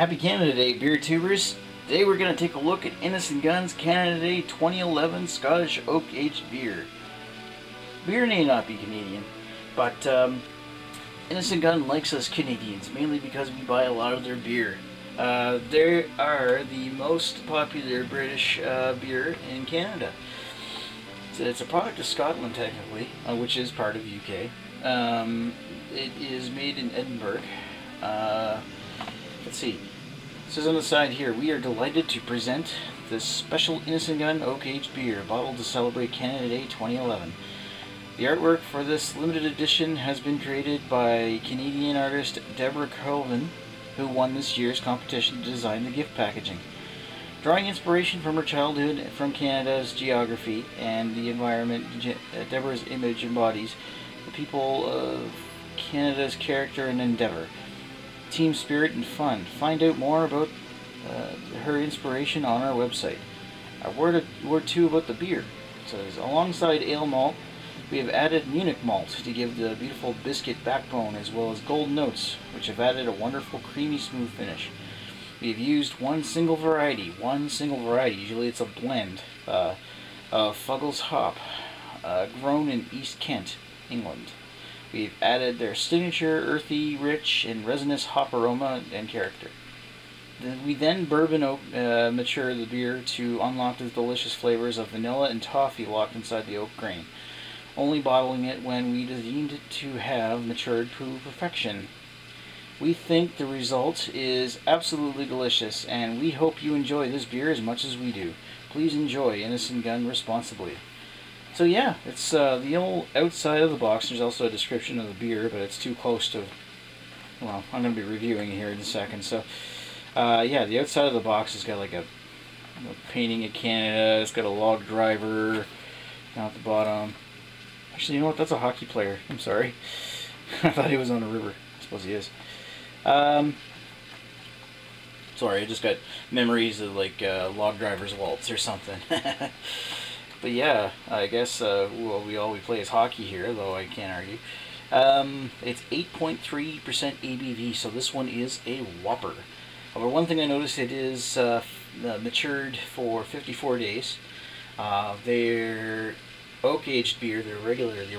Happy Canada Day, beer tubers! Today we're going to take a look at Innis and Gunn's Canada Day 2011 Scottish Oak Aged Beer. Beer may not be Canadian, but Innis and Gunn likes us Canadians, mainly because we buy a lot of their beer. They are the most popular British beer in Canada. So it's a product of Scotland, technically, which is part of UK. It is made in Edinburgh. Let's see. It says on the side here, we are delighted to present this special Innis & Gunn Oak Aged Beer, bottled to celebrate Canada Day 2011. The artwork for this limited edition has been created by Canadian artist Deborah Colvin, who won this year's competition to design the gift packaging. Drawing inspiration from her childhood, from Canada's geography and the environment, Deborah's image embodies the people of Canada's character and endeavor, team spirit and fun. Find out more about her inspiration on our website. A word or two about the beer. It says, alongside ale malt, we have added Munich malt to give the beautiful biscuit backbone, as well as gold notes, which have added a wonderful creamy smooth finish. We have used one single variety, usually it's a blend, of Fuggles hop, grown in East Kent, England. We've added their signature earthy, rich, and resinous hop aroma and character. We then bourbon oak mature the beer to unlock the delicious flavors of vanilla and toffee locked inside the oak grain, only bottling it when we deemed it to have matured to perfection. We think the result is absolutely delicious, and we hope you enjoy this beer as much as we do. Please enjoy Innis & Gunn responsibly. So yeah, it's the old outside of the box. There's also a description of the beer, but it's too close to, well, I'm going to be reviewing it here in a second. So yeah, the outside of the box has got like a painting of Canada. It's got a log driver down at the bottom. Actually, you know what? That's a hockey player. I'm sorry. I thought he was on a river. I suppose he is. Sorry, I just got memories of like log driver's waltz or something. But yeah, I guess well, we play is hockey here, though I can't argue. It's 8.3% ABV, so this one is a whopper. However, one thing I noticed, it is matured for 54 days. Their oak-aged beer, the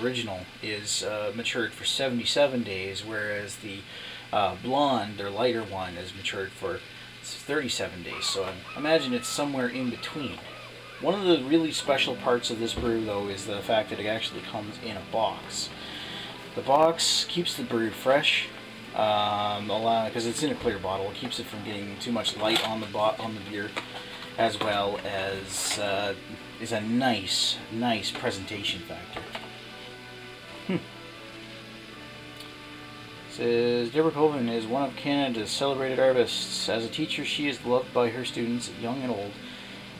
original, is matured for 77 days, whereas the blonde, their lighter one, is matured for 37 days. So I imagine it's somewhere in between. One of the really special parts of this brew, though, is the fact that it actually comes in a box. The box keeps the brew fresh, because it's in a clear bottle. It keeps it from getting too much light on the beer, as well as is a nice presentation factor. It says, Deborah Colvin is one of Canada's celebrated artists. As a teacher, she is loved by her students, young and old,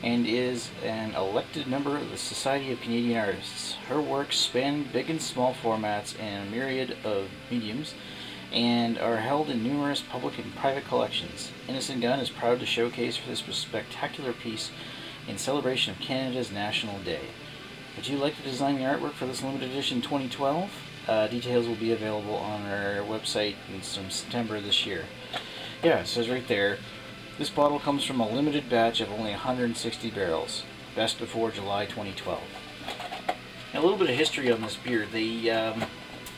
and is an elected member of the Society of Canadian Artists. Her works span big and small formats and a myriad of mediums, and are held in numerous public and private collections. Innis & Gunn is proud to showcase this spectacular piece in celebration of Canada's National Day. Would you like to design the artwork for this limited edition 2012? Details will be available on our website in September this year. Yeah, it says right there, this bottle comes from a limited batch of only 160 barrels. Best before July 2012. Now, a little bit of history on this beer. They've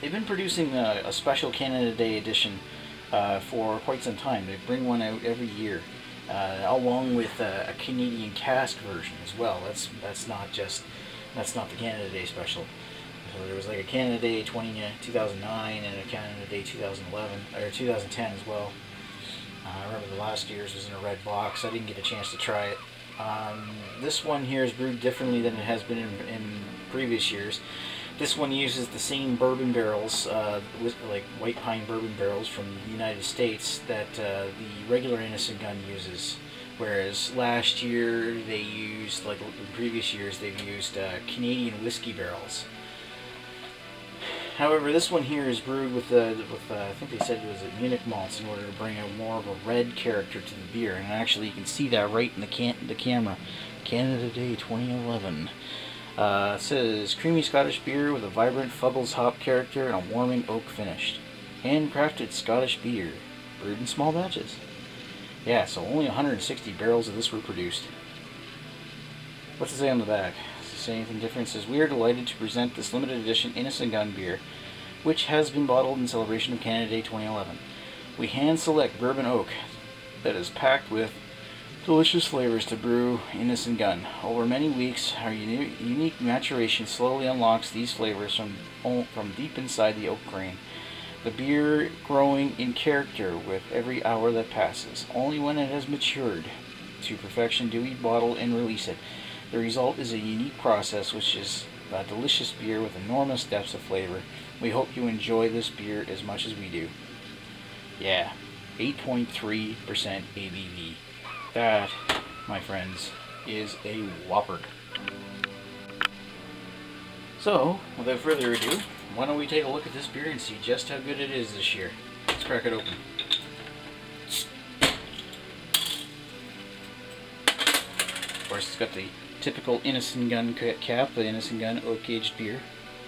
been producing a special Canada Day edition for quite some time. They bring one out every year, along with a Canadian cask version as well. That's not the Canada Day special. So there was like a Canada Day 2009 and a Canada Day 2011 or 2010 as well. I remember the last year's was in a red box. I didn't get a chance to try it. This one here is brewed differently than it has been in previous years. This one uses the same bourbon barrels, like white pine bourbon barrels from the United States, that the regular Innis & Gunn uses. Whereas last year they used, like in previous years, they've used Canadian whiskey barrels. However, this one here is brewed with I think they said it was Munich malts in order to bring out more of a red character to the beer. And actually, you can see that right in the camera. Canada Day 2011. It says creamy Scottish beer with a vibrant Fuggles hop character and a warming oak finish. Handcrafted Scottish beer, brewed in small batches. Yeah, so only 160 barrels of this were produced. What's it say on the back? Does it say anything different? It says, "We are delighted to present this limited edition Innis & Gunn beer, which has been bottled in celebration of Canada Day 2011. We hand select bourbon oak that is packed with delicious flavors to brew Innis & Gunn. Over many weeks, our unique maturation slowly unlocks these flavors from deep inside the oak grain. The beer growing in character with every hour that passes. Only when it has matured to perfection do we bottle and release it. The result is a unique process, which is a delicious beer with enormous depths of flavor. We hope you enjoy this beer as much as we do." Yeah, 8.3% ABV. That, my friends, is a whopper. So, without further ado, why don't we take a look at this beer and see just how good it is this year. Let's crack it open. Of course, it's got the typical Innis & Gunn cap, the Innis & Gunn oak-aged beer.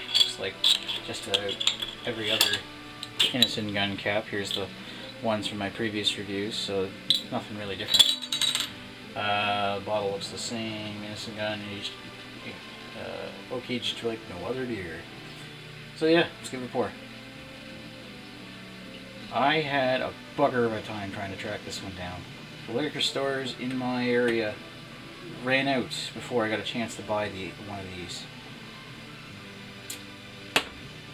Looks like just every other Innis & Gunn cap. Here's the ones from my previous reviews, so nothing really different. Bottle looks the same, Innis & Gunn aged, oak-aged like no other beer. So yeah, let's give it a pour. I had a bugger of a time trying to track this one down. The liquor stores in my area ran out before I got a chance to buy one of these.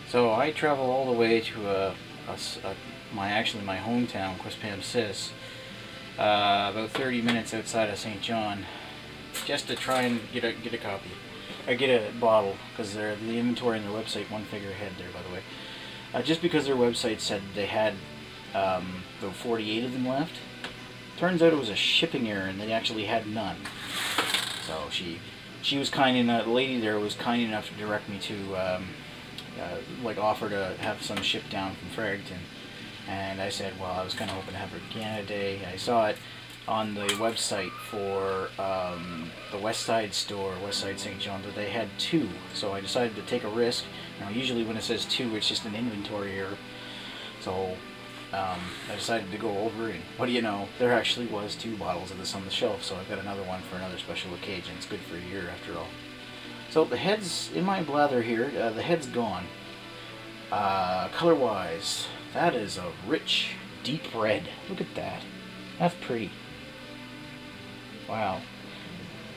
So I travel all the way to my hometown, Quispamsis, about 30 minutes outside of St. John, just to try and get a copy. I get a bottle, because the inventory on their website, one figure ahead there, by the way. Just because their website said they had about 48 of them left. Turns out it was a shipping error, and they actually had none. So she was kind enough, the lady there was kind enough to direct me to, like, offer to have some shipped down from Fredericton. And I said, well, I was kind of hoping to have it Canada Day. I saw it on the website for the West Side store, West Side St. John, that they had 2. So I decided to take a risk. Now, usually when it says 2, it's just an inventory error. So I decided to go over, and what do you know, there actually was 2 bottles of this on the shelf. So I've got another one for another special occasion. It's good for a year after all. So the head's in my blather here. The head's gone. Color-wise, that is a rich, deep red. Look at that. That's pretty. Wow.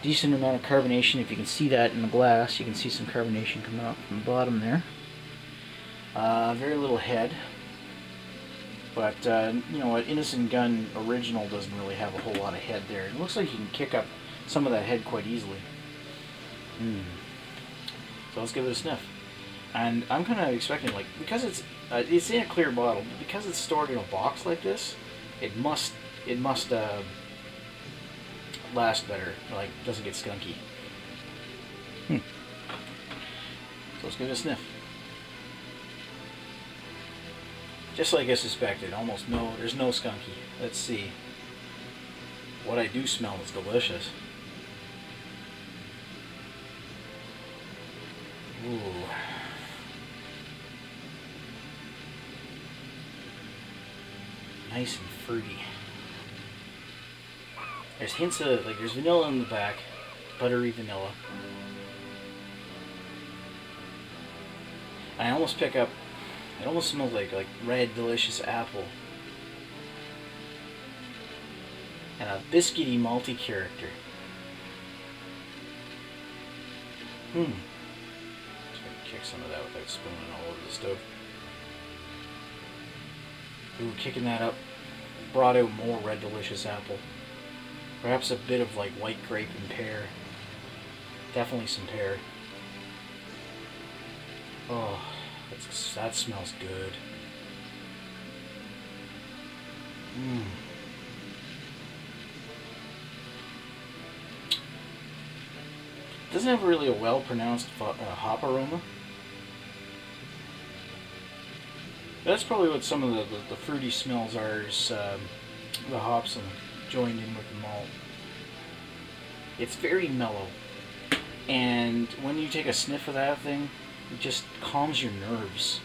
Decent amount of carbonation. If you can see that in the glass, you can see some carbonation coming up from the bottom there. Very little head. But, you know, an Innis & Gunn original doesn't really have a whole lot of head there. It looks like you can kick up some of that head quite easily. So let's give it a sniff. And I'm kind of expecting, like, because it's in a clear bottle, but because it's stored in a box like this, it must last better, like, doesn't get skunky. So let's give it a sniff. Just like I suspected, there's no skunky. Let's see. What I do smell is delicious. Ooh. Nice and fruity. There's hints of, like, there's vanilla in the back, buttery vanilla. I almost pick up, it almost smells like red, delicious apple. And a biscuity, malty character. Just gonna kick some of that without spilling all over the stove. Ooh, kicking that up, brought out more red, delicious apple. Perhaps a bit of, like, white grape and pear. Definitely some pear. Oh, that smells good. Doesn't have really a well-pronounced hop aroma. That's probably what some of the fruity smells are, is the hops and joined in with the malt. It's very mellow, and when you take a sniff of that thing, it just calms your nerves.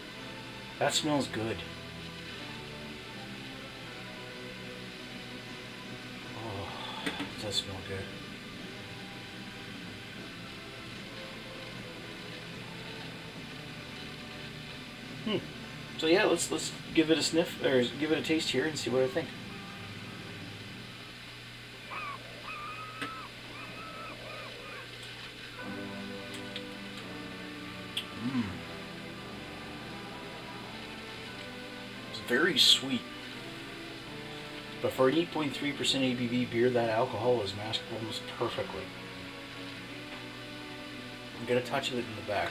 That smells good. It does smell good. So yeah, let's give it a sniff, or give it a taste here and see what I think. It's very sweet. But for an 8.3% ABV beer, that alcohol is masked almost perfectly. I'm gonna touch it in the back.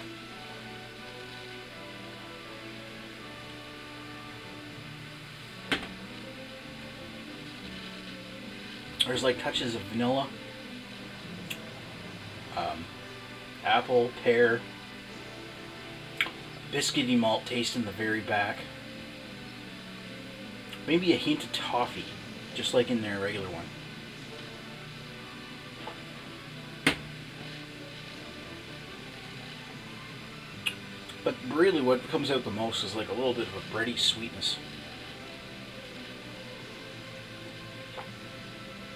There's like touches of vanilla, apple, pear, biscuity malt taste in the very back. Maybe a hint of toffee, just like in their regular one. But really what comes out the most is like a little bit of a bready sweetness.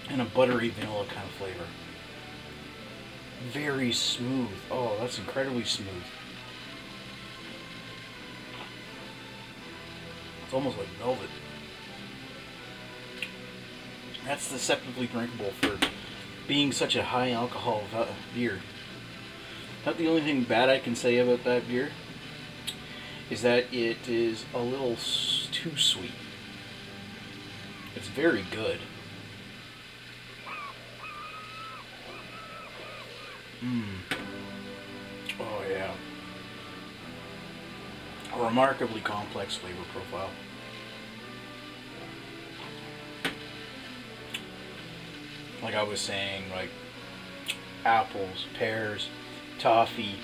And a buttery vanilla kind of flavor. Very smooth. Oh, that's incredibly smooth. It's almost like velvet. That's deceptively drinkable for being such a high alcohol beer. Not the only thing bad I can say about that beer is that it is a little too sweet. It's very good. Oh yeah. A remarkably complex flavor profile. Like I was saying, like apples, pears, toffee,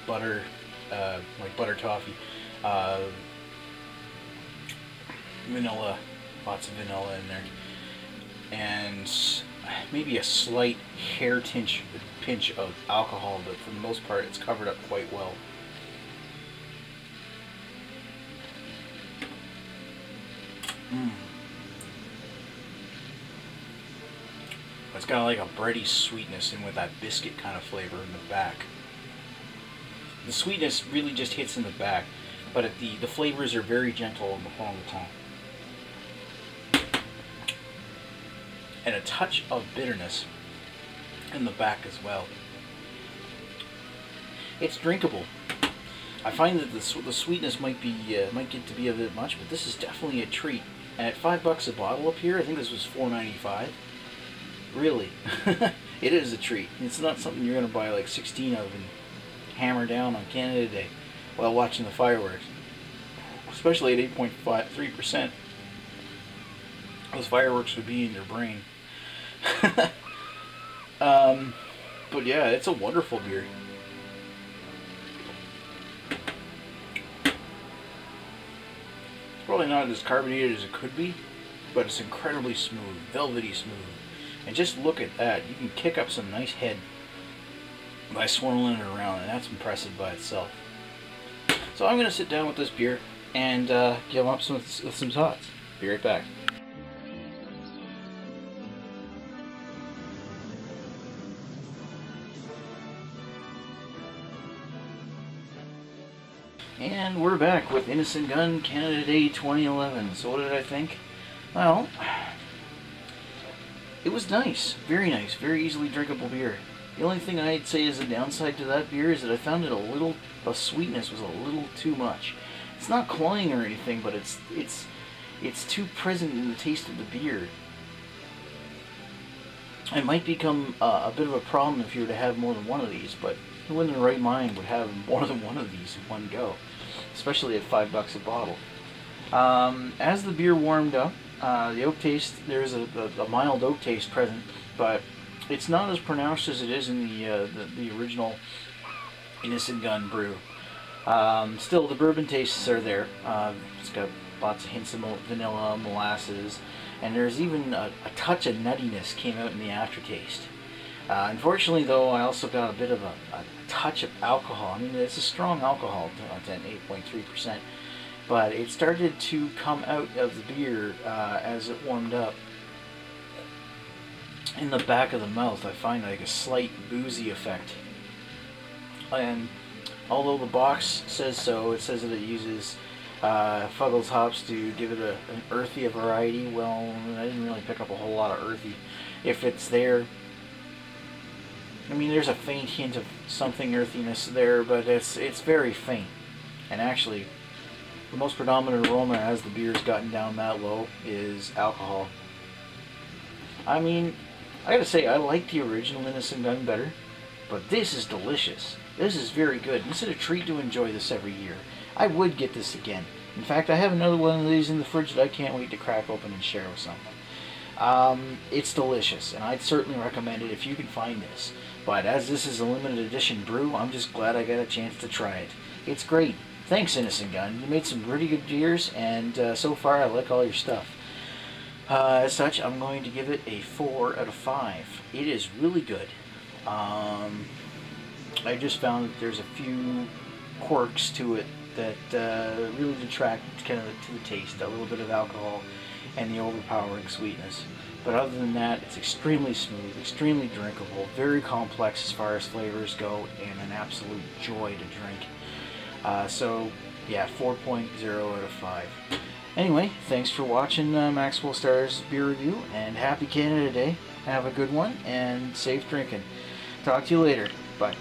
butter, like butter toffee, vanilla, lots of vanilla in there, and maybe a slight hair pinch of alcohol, but for the most part it's covered up quite well. It's got like a bready sweetness in with that biscuit kind of flavor in the back. The sweetness really just hits in the back, but the flavors are very gentle along the tongue. And a touch of bitterness in the back as well. It's drinkable. I find that the sweetness might get to be a bit much, but this is definitely a treat. And at $5 a bottle up here, I think this was $4.95. Really, it is a treat. It's not something you're gonna buy like 16 of and hammer down on Canada Day while watching the fireworks, especially at 8.3%. Those fireworks would be in your brain. But yeah, it's a wonderful beer. It's probably not as carbonated as it could be, but it's incredibly smooth, velvety smooth. And just look at that. You can kick up some nice head by swirling it around, and that's impressive by itself. So I'm going to sit down with this beer and give up some thoughts. Be right back. And we're back with Innis & Gunn Canada Day 2011. So what did I think? Well, it was nice, very easily drinkable beer. The only thing I'd say is a downside to that beer is that I found it the sweetness was a little too much. It's not cloying or anything, but it's too present in the taste of the beer. It might become a bit of a problem if you were to have more than one of these, but who in their right mind would have more than one of these in one go, especially at $5 a bottle. As the beer warmed up, the oak taste, there's a mild oak taste present, but it's not as pronounced as it is in the original Innis & Gunn brew. Still, the bourbon tastes are there. It's got lots of hints of vanilla, molasses, and there's even a touch of nuttiness came out in the aftertaste. Unfortunately, though, I also got a bit of a touch of alcohol. I mean, it's a strong alcohol content, 8.3%. But it started to come out of the beer as it warmed up. in the back of the mouth, I find like a slight boozy effect. And although the box says so, it says that it uses Fuggles hops to give it an earthy variety. Well, I didn't really pick up a whole lot of earthy. If it's there, I mean, there's a faint hint of something earthiness there, but it's very faint. And actually, the most predominant aroma as the beer's gotten down that low is alcohol. I mean, I gotta say, I like the original Innis & Gunn better, but this is delicious. This is very good. It's a treat to enjoy this every year. I would get this again. In fact, I have another one of these in the fridge that I can't wait to crack open and share with someone. It's delicious, and I'd certainly recommend it if you can find this. But as this is a limited edition brew, I'm just glad I got a chance to try it. It's great. Thanks, Innis & Gunn. You made some pretty good beers, and so far I like all your stuff. As such, I'm going to give it a 4 out of 5. It is really good. I just found that there's a few quirks to it that really detract kind of to the taste. A little bit of alcohol and the overpowering sweetness. But other than that, it's extremely smooth, extremely drinkable, very complex as far as flavors go, and an absolute joy to drink. So, yeah, 4.0 out of 5. Anyway, thanks for watching Maxwell Starr's beer review, and happy Canada Day. Have a good one, and safe drinking. Talk to you later. Bye.